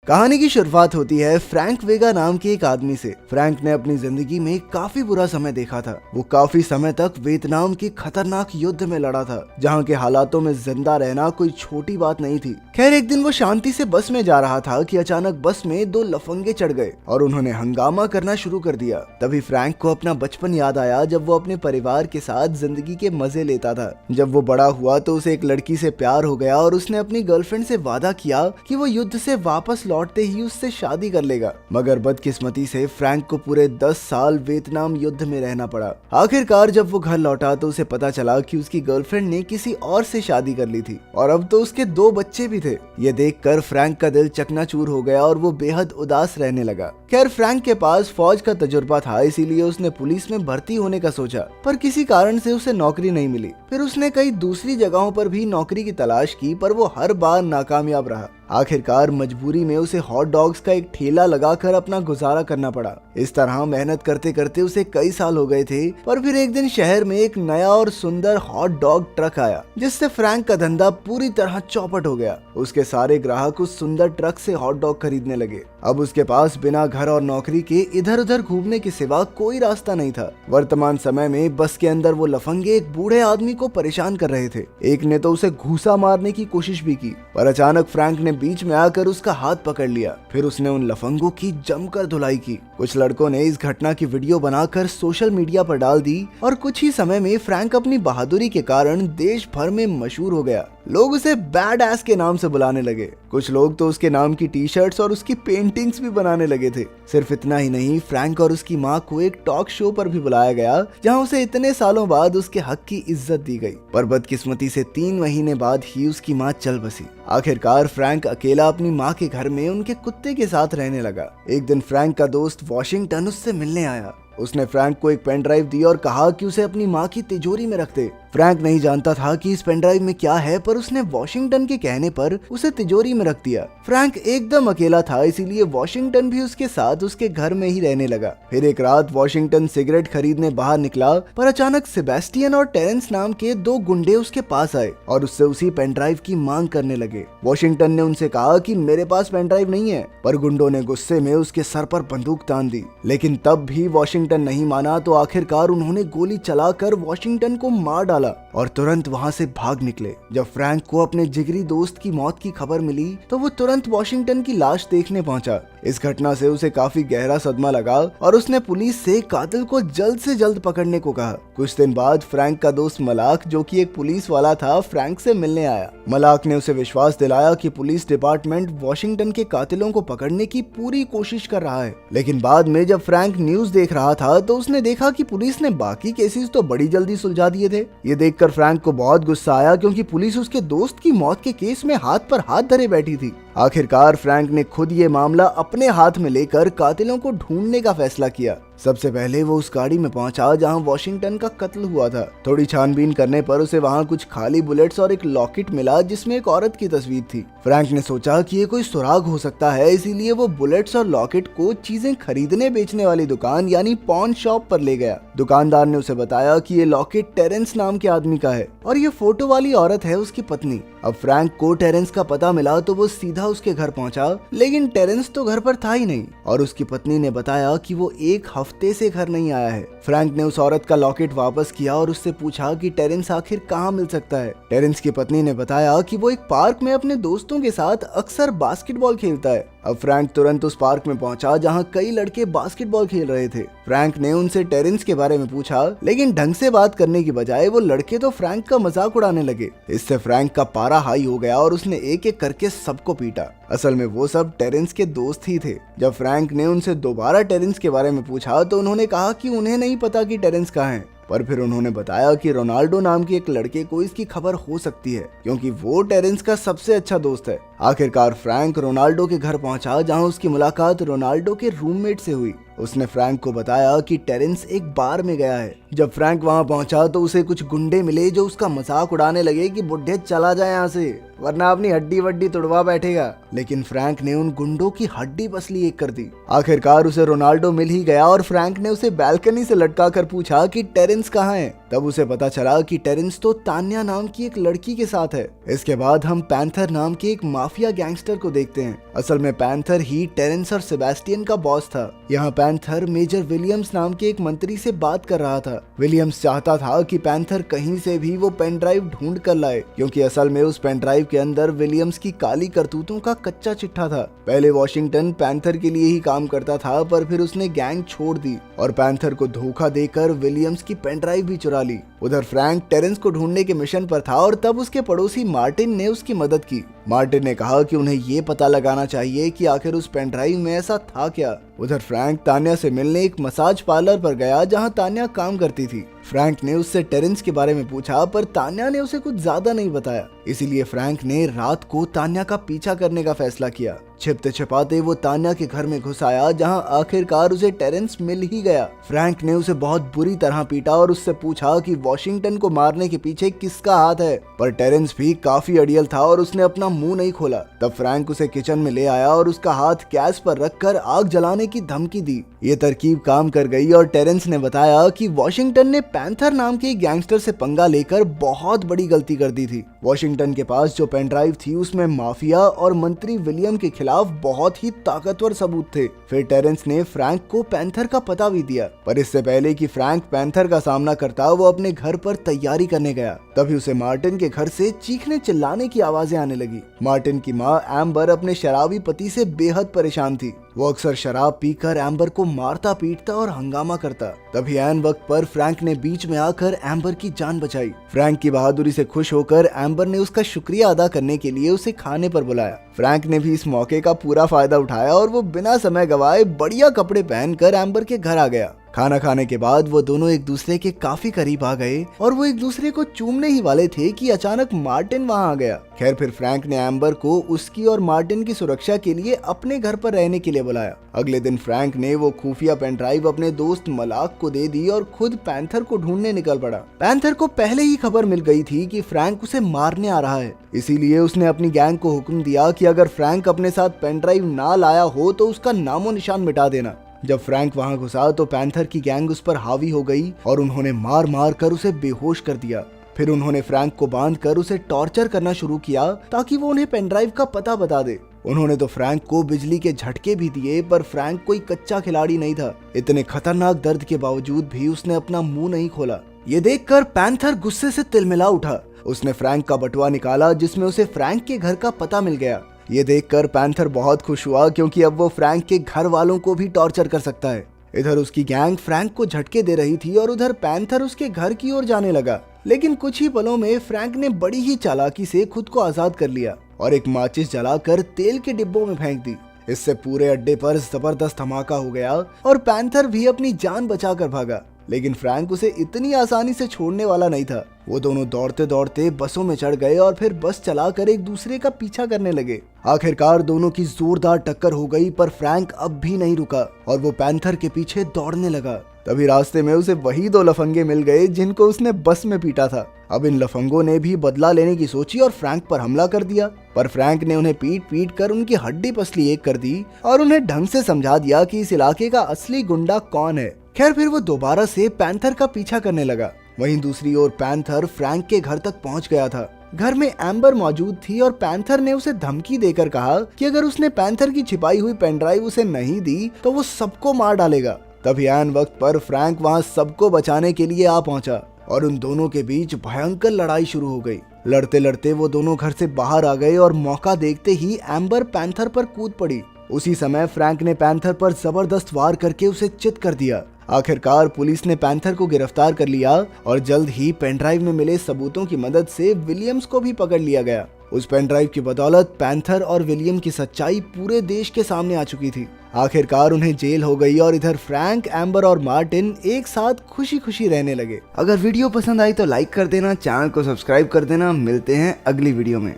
कहानी की शुरुआत होती है फ्रैंक वेगा नाम के एक आदमी से। फ्रैंक ने अपनी जिंदगी में काफी बुरा समय देखा था। वो काफी समय तक वियतनाम के खतरनाक युद्ध में लड़ा था, जहाँ के हालातों में जिंदा रहना कोई छोटी बात नहीं थी। खैर, एक दिन वो शांति से बस में जा रहा था कि अचानक बस में दो लफंगे चढ़ गए और उन्होंने हंगामा करना शुरू कर दिया। तभी फ्रैंक को अपना बचपन याद आया, जब वो अपने परिवार के साथ जिंदगी के मजे लेता था। जब वो बड़ा हुआ तो उसे एक लड़की से प्यार हो गया और उसने अपनी गर्लफ्रेंड से वादा किया कि वो युद्ध से वापस लौटते ही उससे शादी कर लेगा। मगर बदकिस्मती से फ्रैंक को पूरे 10 साल वियतनाम युद्ध में रहना पड़ा। आखिरकार जब वो घर लौटा तो उसे पता चला कि उसकी गर्लफ्रेंड ने किसी और से शादी कर ली थी और अब तो उसके 2 बच्चे भी थे। ये देखकर फ्रैंक का दिल चकनाचूर हो गया और वो बेहद उदास रहने लगा। खैर, फ्रैंक के पास फौज का तजुर्बा था, इसीलिए उसने पुलिस में भर्ती होने का सोचा, पर किसी कारण से उसे नौकरी नहीं मिली। फिर उसने कई दूसरी जगहों पर भी नौकरी की तलाश की, पर वो हर बार नाकामयाब रहा। आखिरकार मजबूरी में उसे हॉट डॉग्स का एक ठेला लगाकर अपना गुजारा करना पड़ा। इस तरह मेहनत करते करते उसे कई साल हो गए थे, पर फिर एक दिन शहर में एक नया और सुंदर हॉट डॉग ट्रक आया, जिससे फ्रैंक का धंधा पूरी तरह चौपट हो गया। उसके सारे ग्राहक उस सुंदर ट्रक से हॉट डॉग खरीदने लगे। अब उसके पास बिना घर और नौकरी के इधर उधर घूमने के सिवा कोई रास्ता नहीं था। वर्तमान समय में बस के अंदर वो लफंगे एक बूढ़े आदमी को परेशान कर रहे थे। एक ने तो उसे घूसा मारने की कोशिश भी की, पर अचानक फ्रैंक ने बीच में आकर उसका हाथ पकड़ लिया। फिर उसने उन लफंगों की जमकर धुलाई की। कुछ लड़कों ने इस घटना की वीडियो बनाकर सोशल मीडिया पर डाल दी और कुछ ही समय में फ्रैंक अपनी बहादुरी के कारण देश भर में मशहूर हो गया। लोग उसे बैड एस के नाम से बुलाने लगे। कुछ लोग तो उसके नाम की टी शर्ट्स और उसकी पेंटिंग्स भी बनाने लगे थे। सिर्फ इतना ही नहीं, फ्रैंक और उसकी माँ को एक टॉक शो पर भी बुलाया गया, जहाँ उसे इतने सालों बाद उसके हक की इज्जत दी गई। पर बदकिस्मती से 3 महीने बाद ही उसकी माँ चल बसी। आखिरकार फ्रैंक अकेला अपनी माँ के घर में उनके कुत्ते के साथ रहने लगा। एक दिन फ्रैंक का दोस्त वॉशिंगटन उससे मिलने आया। उसने फ्रैंक को एक पेन ड्राइव दी और कहा कि उसे अपनी माँ की तिजोरी में रख दे। फ्रैंक नहीं जानता था कि इस पेन ड्राइव में क्या है, पर उसने वॉशिंगटन के कहने पर उसे तिजोरी में रख दिया। फ्रैंक एकदम अकेला था, इसीलिए वॉशिंगटन भी उसके साथ उसके घर में ही रहने लगा। फिर एक रात वॉशिंगटन सिगरेट खरीदने बाहर निकला, पर अचानक सेबेस्टियन और टेरेंस नाम के 2 गुंडे उसके पास आए और उससे उसी पेन ड्राइव की मांग करने लगे। वॉशिंगटन ने उनसे कहा कि मेरे पास पेन ड्राइव नहीं है, पर गुंडों ने गुस्से में उसके सर पर बंदूक तान दी। लेकिन तब भी वॉशिंगटन नहीं माना, तो आखिरकार उन्होंने गोली चलाकर वॉशिंगटन को मार डाला और तुरंत वहां से भाग निकले। जब फ्रैंक को अपने जिगरी दोस्त की मौत की खबर मिली तो वो तुरंत वॉशिंगटन की लाश देखने पहुंचा। इस घटना से उसे काफी गहरा सदमा लगा और उसने पुलिस से कातिल को जल्द से जल्द पकड़ने को कहा। कुछ दिन बाद फ्रैंक का दोस्त मलाक, जो कि एक पुलिस वाला था, फ्रैंक से मिलने आया। मलाक ने उसे विश्वास दिलाया कि पुलिस डिपार्टमेंट वॉशिंगटन के कातिलों को पकड़ने की पूरी कोशिश कर रहा है। लेकिन बाद में जब फ्रैंक न्यूज देख रहा था तो उसने देखा कि पुलिस ने बाकी केसेस तो बड़ी जल्दी सुलझा दिए थे। ये देखकर फ्रैंक को बहुत गुस्सा आया, क्योंकि पुलिस उसके दोस्त की मौत के केस में हाथ पर हाथ धरे बैठी थी। आखिरकार फ्रैंक ने खुद ये मामला अपने हाथ में लेकर कातिलों को ढूंढने का फैसला किया। सबसे पहले वो उस गाड़ी में पहुंचा जहां वॉशिंगटन का कत्ल हुआ था। थोड़ी छानबीन करने पर उसे वहां कुछ खाली बुलेट्स और एक लॉकेट मिला, जिसमें एक औरत की तस्वीर थी। फ्रैंक ने सोचा कि ये कोई सुराग हो सकता है, इसीलिए वो बुलेट्स और लॉकेट को चीजें खरीदने बेचने वाली दुकान यानी पॉन शॉप पर ले गया। दुकानदार ने उसे बताया कि ये लॉकेट टेरेंस नाम के आदमी का है और ये फोटो वाली औरत है उसकी पत्नी। अब फ्रैंक को टेरेंस का पता मिला तो वो सीधा उसके घर पहुंचा, लेकिन टेरेंस तो घर पर था ही नहीं और उसकी पत्नी ने बताया कि वो 1 हफ्ते से घर नहीं आया है। फ्रैंक ने उस औरत का लॉकेट वापस किया और उससे पूछा कि टेरेंस आखिर कहाँ मिल सकता है। टेरेंस की पत्नी ने बताया कि वो एक पार्क में अपने दोस्तों के साथ अक्सर बास्केटबॉल खेलता है। अब फ्रैंक तुरंत उस पार्क में पहुंचा जहां कई लड़के बास्केटबॉल खेल रहे थे। फ्रैंक ने उनसे टेरेंस के बारे में पूछा, लेकिन ढंग से बात करने की बजाय वो लड़के तो फ्रैंक का मजाक उड़ाने लगे। इससे फ्रैंक का पारा हाई हो गया और उसने एक एक करके सबको पीटा। असल में वो सब टेरेंस के दोस्त ही थे। जब फ्रैंक ने उनसे दोबारा टेरेंस के बारे में पूछा तो उन्होंने कहा कि उन्हें नहीं पता कि टेरेंस कहाँ है, पर फिर उन्होंने बताया कि रोनाल्डो नाम के एक लड़के को इसकी खबर हो सकती है, क्योंकि वो टेरेंस का सबसे अच्छा दोस्त है। आखिरकार फ्रैंक रोनाल्डो के घर पहुंचा, जहां उसकी मुलाकात रोनाल्डो के रूममेट से हुई। उसने फ्रैंक को बताया कि टेरेंस एक बार में गया है। जब फ्रैंक वहां पहुंचा तो उसे कुछ गुंडे मिले जो उसका मजाक उड़ाने लगे कि बुढ़े चला जाए यहाँ से, वरना अपनी हड्डी वड्डी तुड़वा बैठेगा। लेकिन फ्रैंक ने उन गुंडों की हड्डी पसली एक कर दी। आखिरकार उसे रोनाल्डो मिल ही गया और फ्रैंक ने उसे बैल्कनी से लटका कर पूछा कि टेरेंस कहाँ है। तब उसे पता चला कि टेरेंस तो तान्या नाम की एक लड़की के साथ है। इसके बाद हम पैंथर नाम के एक माफिया गैंगस्टर को देखते हैं। असल में पैंथर ही टेरेंस और सेबेस्टियन का बॉस था। यहाँ पैंथर मेजर विलियम्स नाम के एक मंत्री से बात कर रहा था। विलियम्स चाहता था कि पैंथर कहीं से भी वो पेन ड्राइव ढूंढ कर लाए, क्योंकि असल में उस पेन ड्राइव के अंदर विलियम्स की काली करतूतों का कच्चा चिट्ठा था। पहले वॉशिंगटन पैंथर के लिए ही काम करता था, पर फिर उसने गैंग छोड़ दी और पैंथर को धोखा देकर विलियम्स की पेन ड्राइव भी चुरा ली। उधर फ्रैंक टेरेंस को ढूंढने के मिशन पर था और तब उसके पड़ोसी मार्टिन ने उसकी मदद की। मार्टिन ने कहा कि उन्हें ये पता लगाना चाहिए कि आखिर उस पेन ड्राइव में ऐसा था क्या। उधर फ्रैंक तान्या से मिलने एक मसाज पार्लर पर गया जहां तान्या काम करती थी। फ्रैंक ने उससे टेरेंस के बारे में पूछा, पर तान्या ने उसे कुछ ज्यादा नहीं बताया। इसीलिए फ्रैंक ने रात को तान्या का पीछा करने का फैसला किया। छिपते छिपाते वो तान्या के घर में घुस आया, जहां आखिरकार उसे टेरेंस मिल ही गया। फ्रैंक ने उसे बहुत बुरी तरह पीटा और उससे पूछा कि वॉशिंगटन को मारने के पीछे किसका हाथ है, पर टेरेंस भी काफी अड़ियल था और उसने अपना मुंह नहीं खोला। तब फ्रैंक उसे किचन में ले आया और उसका हाथ गैस पर रखकर आग जलाने की धमकी दी। ये तरकीब काम कर गई और टेरेंस ने बताया कि वॉशिंगटन ने पैंथर नाम के गैंगस्टर से पंगा लेकर बहुत बड़ी गलती कर दी थी। वॉशिंगटन के पास जो पेन ड्राइव थी उसमें माफिया और मंत्री विलियम के खिलाफ बहुत ही ताकतवर सबूत थे। फिर टेरेंस ने फ्रैंक को पैंथर का पता भी दिया, पर इससे पहले कि फ्रैंक पैंथर का सामना करता वो अपने घर पर तैयारी करने गया। तभी उसे मार्टिन के घर से चीखने चिल्लाने की आवाजें आने लगी। मार्टिन की माँ एम्बर अपने शराबी पति से बेहद परेशान थी। वो अक्सर शराब पीकर एम्बर को मारता पीटता और हंगामा करता। तभी ऐन वक्त पर फ्रैंक ने बीच में आकर एम्बर की जान बचाई। फ्रैंक की बहादुरी से खुश होकर एम्बर ने उसका शुक्रिया अदा करने के लिए उसे खाने पर बुलाया। फ्रैंक ने भी इस मौके का पूरा फायदा उठाया और वो बिना समय गवाए बढ़िया कपड़े पहनकर एम्बर के घर आ गया। खाना खाने के बाद वो दोनों एक दूसरे के काफी करीब आ गए और वो एक दूसरे को चूमने ही वाले थे कि अचानक मार्टिन वहां आ गया। खैर फिर फ्रैंक ने एम्बर को उसकी और मार्टिन की सुरक्षा के लिए अपने घर पर रहने के लिए बुलाया। अगले दिन फ्रैंक ने वो खुफिया पेन ड्राइव अपने दोस्त मलाक को दे दी और खुद पैंथर को ढूंढने निकल पड़ा। पैंथर को पहले ही खबर मिल गई थी कि फ्रैंक उसे मारने आ रहा है, इसीलिए उसने अपनी गैंग को हुक्म दिया कि अगर फ्रैंक अपने साथ पेन ड्राइव ना लाया हो तो उसका नामो निशान मिटा देना। जब फ्रैंक वहां घुसा तो पैंथर की गैंग उस पर हावी हो गई और उन्होंने मार मार कर उसे बेहोश कर दिया। फिर उन्होंने फ्रैंक को बांधकर उसे टॉर्चर करना शुरू किया ताकि वो उन्हें पेन ड्राइव का पता बता दे। उन्होंने तो फ्रैंक को बिजली के झटके भी दिए, पर फ्रैंक कोई कच्चा खिलाड़ी नहीं था। इतने खतरनाक दर्द के बावजूद भी उसने अपना मुंह नहीं खोला। ये देखकर पैंथर गुस्से से तिलमिला उठा। उसने फ्रैंक का बटुआ निकाला जिसमें उसे फ्रैंक के घर का पता मिल गया। ये देखकर पैंथर बहुत खुश हुआ, क्योंकि अब वो फ्रैंक के घर वालों को भी टॉर्चर कर सकता है। इधर उसकी गैंग फ्रैंक को झटके दे रही थी और उधर पैंथर उसके घर की ओर जाने लगा। लेकिन कुछ ही पलों में फ्रैंक ने बड़ी ही चालाकी से खुद को आजाद कर लिया और एक माचिस जलाकर तेल के डिब्बों में फेंक दी। इससे पूरे अड्डे पर जबरदस्त धमाका हो गया और पैंथर भी अपनी जान बचाकर भागा। लेकिन फ्रैंक उसे इतनी आसानी से छोड़ने वाला नहीं था। वो दोनों दौड़ते दौड़ते बसों में चढ़ गए और फिर बस चलाकर एक दूसरे का पीछा करने लगे। आखिरकार दोनों की जोरदार टक्कर हो गई, पर फ्रैंक अब भी नहीं रुका और वो पैंथर के पीछे दौड़ने लगा। तभी रास्ते में उसे वही दो लफंगे मिल गए जिनको उसने बस में पीटा था। अब इन लफंगों ने भी बदला लेने की सोची और फ्रैंक पर हमला कर दिया, पर फ्रैंक ने उन्हें पीट पीट कर उनकी हड्डी पसली एक कर दी और उन्हें ढंग से समझा दिया कि इस इलाके का असली गुंडा कौन है। खैर फिर वो दोबारा से पैंथर का पीछा करने लगा। वहीं दूसरी ओर पैंथर फ्रैंक के घर तक पहुंच गया था। घर में एम्बर मौजूद थी और पैंथर ने उसे धमकी देकर कहा कि अगर उसने पैंथर की छिपाई हुई पेन ड्राइव उसे नहीं दी तो वो सबको मार डालेगा। तभी ऐन वक्त पर फ्रैंक वहां सबको बचाने के लिए आ पहुंचा और उन दोनों के बीच भयंकर लड़ाई शुरू हो गई। लड़ते लड़ते वो दोनों घर से बाहर आ गए और मौका देखते ही एम्बर पैंथर पर कूद पड़ी। उसी समय फ्रैंक ने पैंथर पर जबरदस्त वार करके उसे चित कर दिया। आखिरकार पुलिस ने पैंथर को गिरफ्तार कर लिया और जल्द ही पेनड्राइव में मिले सबूतों की मदद से विलियम्स को भी पकड़ लिया गया। उस पेनड्राइव की बदौलत पैंथर और विलियम की सच्चाई पूरे देश के सामने आ चुकी थी। आखिरकार उन्हें जेल हो गई और इधर फ्रैंक, एम्बर और मार्टिन एक साथ खुशी खुशी रहने लगे। अगर वीडियो पसंद आई तो लाइक कर देना, चैनल को सब्सक्राइब कर देना। मिलते हैं अगली वीडियो में।